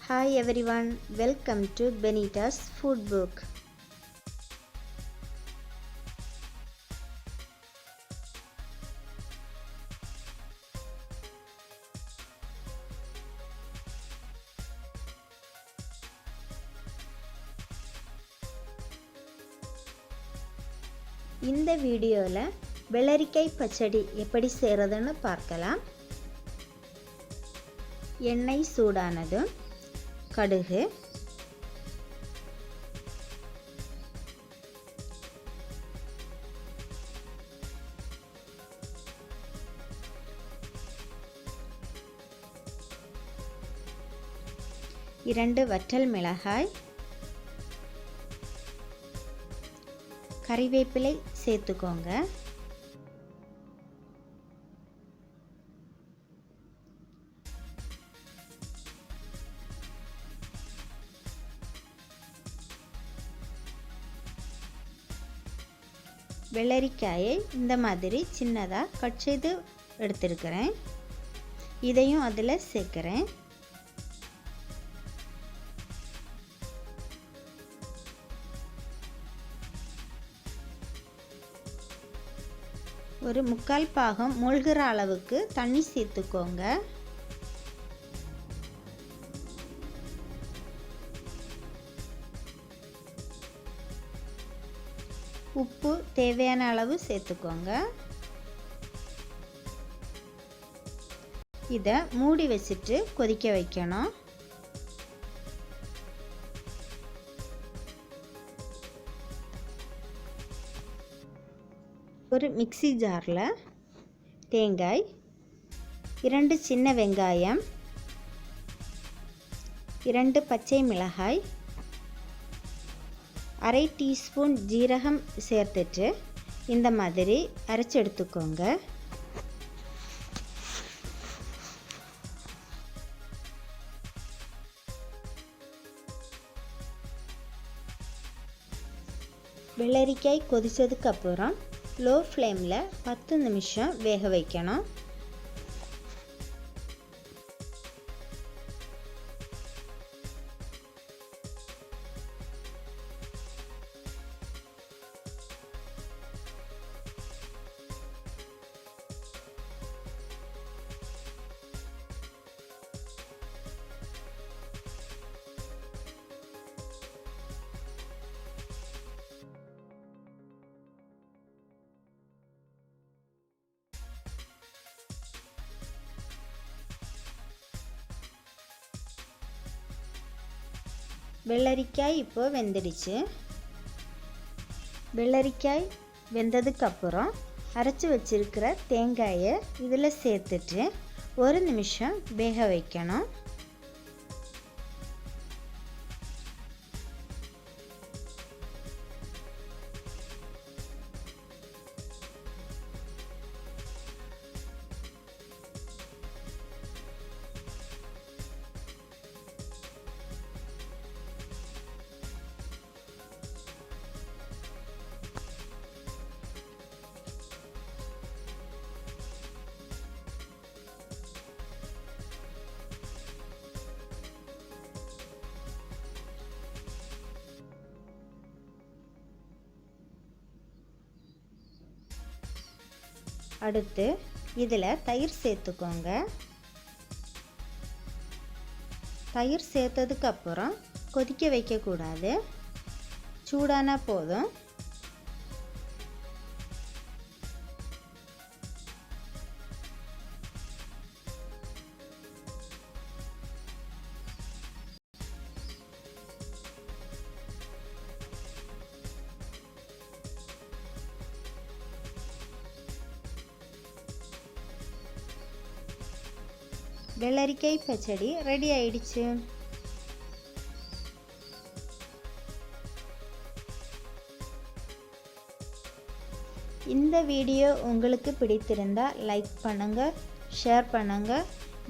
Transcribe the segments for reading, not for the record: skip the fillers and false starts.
Hi everyone, welcome to Benita's Food Book. இந்த வீடியோல வெள்ளரிக்காய் பச்சடி எப்படி செய்யறதுன்னு பார்க்கலாம். எண்ணெய் சூடானதும் கடுகு, இரண்டு வற்றல் மிளகாய், கறிவேப்பிலை சேர்த்துக்கோங்க. வெள்ளரிக்காயை இந்த மாதிரி சின்னதாக கட் செய்து எடுத்துருக்கிறேன். இதையும் அதில் சேர்க்குறேன். ஒரு 3/4 பாகம் மூழ்கிற அளவுக்கு தண்ணி சேர்த்துக்கோங்க. உப்பு தேவையான அளவு சேர்த்துக்கோங்க. இதை மூடி வச்சுட்டு கொதிக்க வைக்கணும். ஒரு மிக்ஸி ஜாரில் தேங்காய், 2 சின்ன வெங்காயம், 2 பச்சை மிளகாய், அரை டீஸ்பூன் ஜீரகம் சேர்த்துட்டு இந்த மாதிரி அரைச்சி எடுத்துக்கோங்க. வெள்ளரிக்காய் கொதிச்சதுக்கு அப்புறம் லோ ஃப்ளேமில் 10 நிமிஷம் வேக வைக்கணும். வெள்ளரிக்காய் இப்போ வெந்துடுச்சு. வெள்ளரிக்காய் வெந்ததுக்கப்புறம் அரைச்சி வச்சிருக்கிற தேங்காயை இதில் சேர்த்துட்டு 1 நிமிஷம் வேக வைக்கணும். அடுத்து இதில் தயிர் சேர்த்துக்கோங்க. தயிர் சேர்த்ததுக்கப்புறம் கொதிக்க வைக்கக்கூடாது, சூடானா போதும். வெள்ளரிக்காய் பச்சடி ரெடி ஆயிடுச்சு. இந்த வீடியோ உங்களுக்கு பிடித்திருந்தால் லைக் பண்ணுங்க, ஷேர் பண்ணுங்க.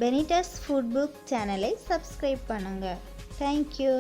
பெனிட்டாஸ் ஃபுட் புக் சேனலை சப்ஸ்கிரைப் பண்ணுங்க. தேங்க்யூ.